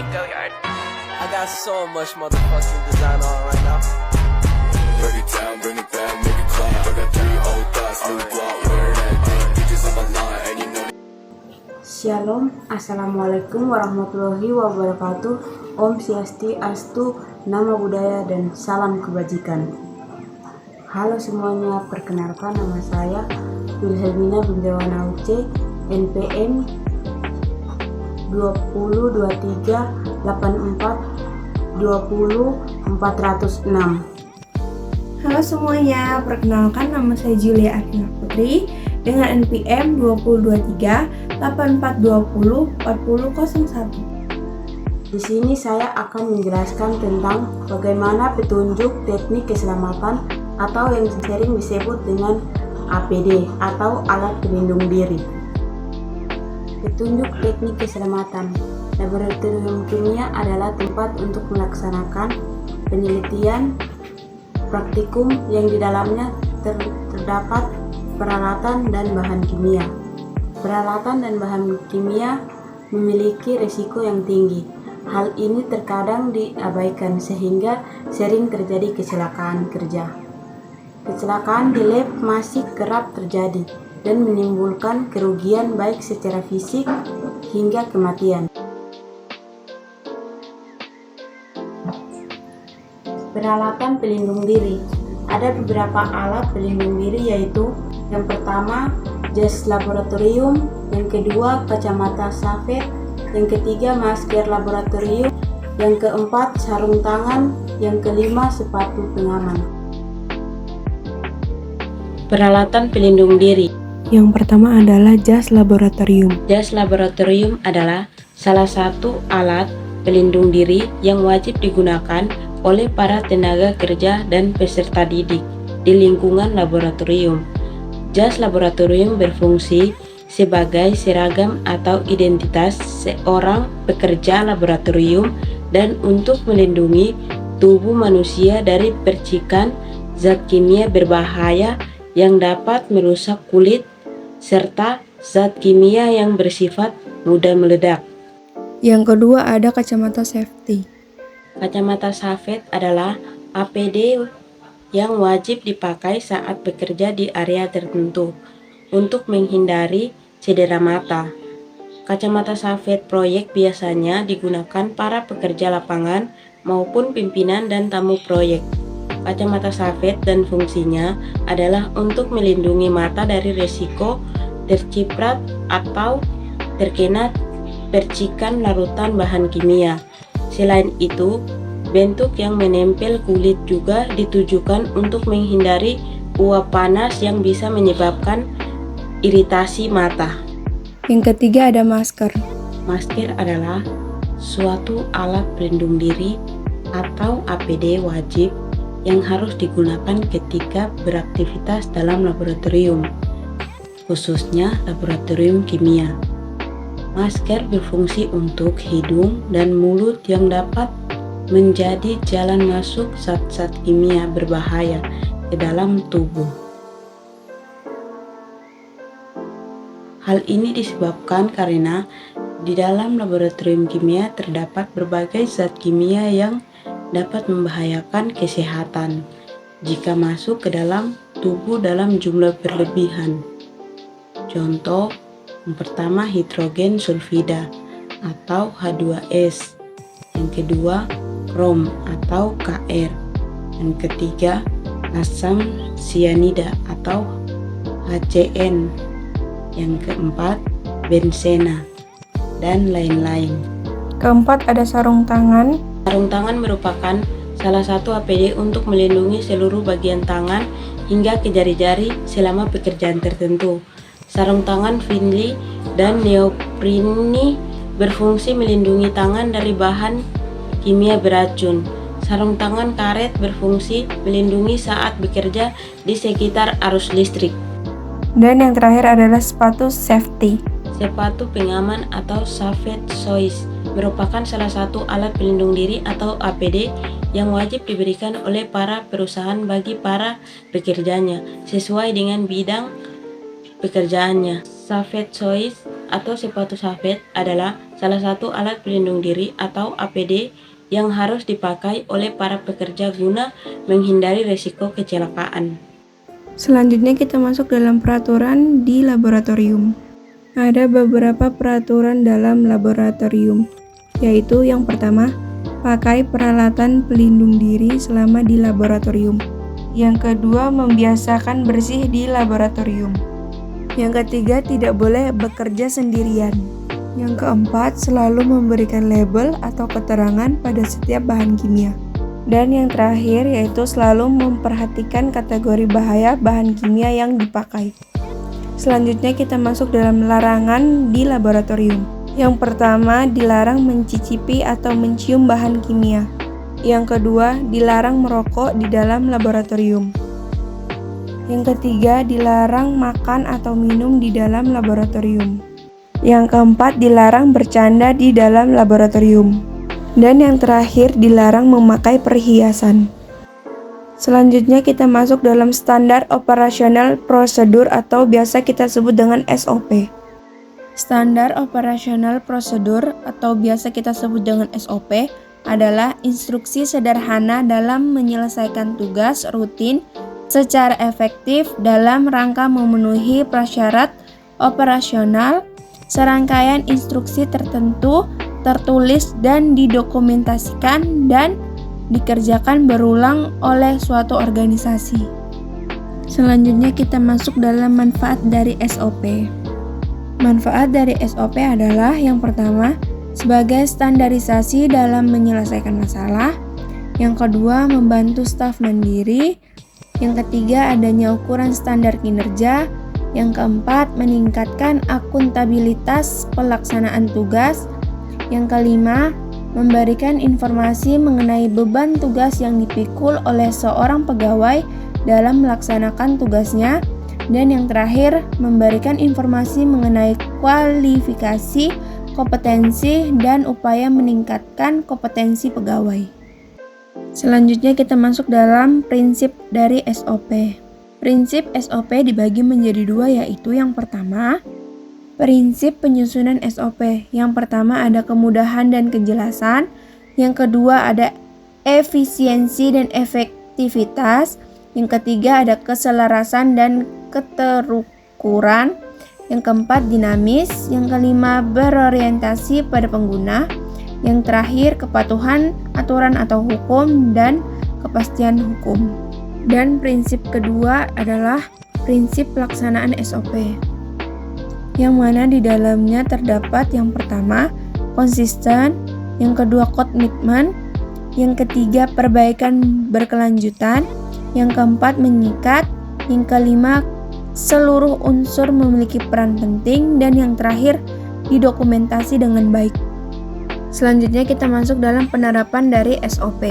Go yard. I got so much motherfucking design on right now. Break it down, bring it back, make it clap. I got 3 old thoughts, new block, wear that thing. Bitches on my line, and you know. Shalom, Assalamualaikum warahmatullahi wabarakatuh. Om Swastiastu, nama budaya dan salam kebajikan. Halo semuanya, perkenalkan nama saya Wilhelmina Bundawana Uce, NPM 202384200406. Halo semuanya, perkenalkan nama saya Julia Arina Putri dengan NPM 202384204001. Di sini saya akan menjelaskan tentang bagaimana petunjuk teknik keselamatan atau yang sering disebut dengan APD atau alat pelindung diri. Petunjuk teknik keselamatan. Laboratorium kimia adalah tempat untuk melaksanakan penelitian praktikum yang di dalamnya terdapat peralatan dan bahan kimia. Peralatan dan bahan kimia memiliki risiko yang tinggi. Hal ini terkadang diabaikan sehingga sering terjadi kecelakaan kerja. Kecelakaan di lab masih kerap terjadi dan menimbulkan kerugian baik secara fisik hingga kematian. Peralatan pelindung diri. Ada beberapa alat pelindung diri, yaitu yang pertama jas laboratorium, yang kedua kacamata safet, yang ketiga masker laboratorium, yang keempat sarung tangan, yang kelima sepatu pengaman. Peralatan pelindung diri. Yang pertama adalah jas laboratorium. Jas laboratorium adalah salah satu alat pelindung diri yang wajib digunakan oleh para tenaga kerja dan peserta didik di lingkungan laboratorium. Jas laboratorium berfungsi sebagai seragam atau identitas seorang pekerja laboratorium dan untuk melindungi tubuh manusia dari percikan zat kimia berbahaya yang dapat merusak kulit serta zat kimia yang bersifat mudah meledak. Yang kedua ada kacamata safety. Kacamata safet adalah APD yang wajib dipakai saat bekerja di area tertentu untuk menghindari cedera mata. Kacamata safet proyek biasanya digunakan para pekerja lapangan maupun pimpinan dan tamu proyek. Kacamata safet dan fungsinya adalah untuk melindungi mata dari risiko terciprat atau terkena percikan larutan bahan kimia. Selain itu, bentuk yang menempel kulit juga ditujukan untuk menghindari uap panas yang bisa menyebabkan iritasi mata. Yang ketiga ada masker. Masker adalah suatu alat pelindung diri atau APD wajib yang harus digunakan ketika beraktivitas dalam laboratorium, khususnya laboratorium kimia. Masker berfungsi untuk hidung dan mulut yang dapat menjadi jalan masuk zat-zat kimia berbahaya ke dalam tubuh. Hal ini disebabkan karena di dalam laboratorium kimia terdapat berbagai zat kimia yang dapat membahayakan kesehatan jika masuk ke dalam tubuh dalam jumlah berlebihan. Contoh, yang pertama hidrogen sulfida atau H2S, yang kedua krom atau Kr, yang ketiga asam sianida atau HCN, yang keempat bensena, dan lain-lain. Keempat ada sarung tangan. Sarung tangan merupakan salah satu APD untuk melindungi seluruh bagian tangan hingga ke jari-jari selama pekerjaan tertentu. Sarung tangan Finley dan neoprini berfungsi melindungi tangan dari bahan kimia beracun. Sarung tangan karet berfungsi melindungi saat bekerja di sekitar arus listrik. Dan yang terakhir adalah sepatu safety. Sepatu pengaman atau safety shoes merupakan salah satu alat pelindung diri atau APD yang wajib diberikan oleh para perusahaan bagi para pekerjanya sesuai dengan bidang pekerjaannya. Safety shoes atau sepatu safet adalah salah satu alat pelindung diri atau APD yang harus dipakai oleh para pekerja guna menghindari risiko kecelakaan. Selanjutnya kita masuk dalam peraturan di laboratorium. Ada beberapa peraturan dalam laboratorium, yaitu yang pertama, pakai peralatan pelindung diri selama di laboratorium. Yang kedua, membiasakan bersih di laboratorium. Yang ketiga, tidak boleh bekerja sendirian. Yang keempat, selalu memberikan label atau keterangan pada setiap bahan kimia. Dan yang terakhir yaitu selalu memperhatikan kategori bahaya bahan kimia yang dipakai. Selanjutnya kita masuk dalam larangan di laboratorium. Yang pertama, dilarang mencicipi atau mencium bahan kimia. Yang kedua, dilarang merokok di dalam laboratorium. Yang ketiga, dilarang makan atau minum di dalam laboratorium. Yang keempat, dilarang bercanda di dalam laboratorium. Dan yang terakhir, dilarang memakai perhiasan. Selanjutnya kita masuk dalam standar operasional prosedur atau biasa kita sebut dengan SOP. Standar operasional prosedur atau biasa kita sebut dengan SOP adalah instruksi sederhana dalam menyelesaikan tugas rutin secara efektif dalam rangka memenuhi prasyarat operasional. Serangkaian instruksi tertentu tertulis dan didokumentasikan dan dikerjakan berulang oleh suatu organisasi. Selanjutnya kita masuk dalam manfaat dari SOP. Manfaat dari SOP adalah yang pertama, sebagai standarisasi dalam menyelesaikan masalah. Yang kedua, membantu staf mandiri. Yang ketiga, adanya ukuran standar kinerja. Yang keempat, meningkatkan akuntabilitas pelaksanaan tugas. Yang kelima, memberikan informasi mengenai beban tugas yang dipikul oleh seorang pegawai dalam melaksanakan tugasnya. Dan yang terakhir, memberikan informasi mengenai kualifikasi, kompetensi, dan upaya meningkatkan kompetensi pegawai. Selanjutnya kita masuk dalam prinsip dari SOP. Prinsip SOP dibagi menjadi dua, yaitu yang pertama, prinsip penyusunan SOP. Yang pertama ada kemudahan dan kejelasan. Yang kedua ada efisiensi dan efektivitas. Yang ketiga ada keselarasan dan keterukuran. Yang keempat dinamis. Yang kelima berorientasi pada pengguna. Yang terakhir kepatuhan aturan atau hukum dan kepastian hukum. Dan prinsip kedua adalah prinsip pelaksanaan SOP, yang mana di dalamnya terdapat yang pertama konsisten, yang kedua komitmen, yang ketiga perbaikan berkelanjutan, yang keempat mengikat, yang kelima seluruh unsur memiliki peran penting, dan yang terakhir didokumentasi dengan baik. Selanjutnya kita masuk dalam penerapan dari SOP.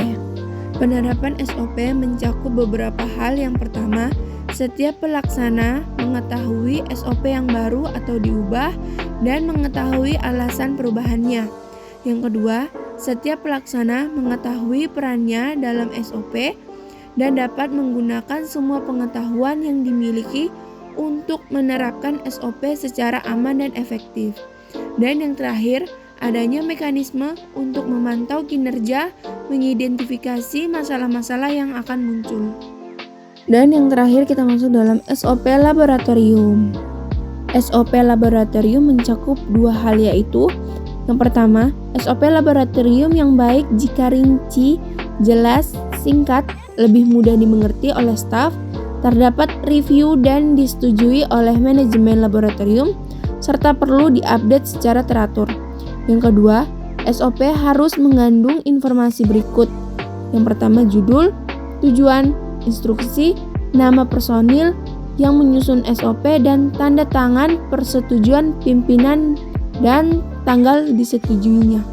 Penerapan SOP mencakup beberapa hal. Yang pertama, setiap pelaksana mengetahui SOP yang baru atau diubah dan mengetahui alasan perubahannya. Yang kedua, setiap pelaksana mengetahui perannya dalam SOP dan dapat menggunakan semua pengetahuan yang dimiliki untuk menerapkan SOP secara aman dan efektif. Dan yang terakhir, adanya mekanisme untuk memantau kinerja, mengidentifikasi masalah-masalah yang akan muncul. Dan yang terakhir kita masuk dalam SOP laboratorium. SOP laboratorium mencakup dua hal, yaitu yang pertama, SOP laboratorium yang baik jika rinci, jelas, singkat, lebih mudah dimengerti oleh staf, terdapat review dan disetujui oleh manajemen laboratorium, serta perlu diupdate secara teratur. Yang kedua, SOP harus mengandung informasi berikut. Yang pertama, judul, tujuan, instruksi, nama personil yang menyusun SOP, dan tanda tangan persetujuan pimpinan dan tanggal disetujuinya.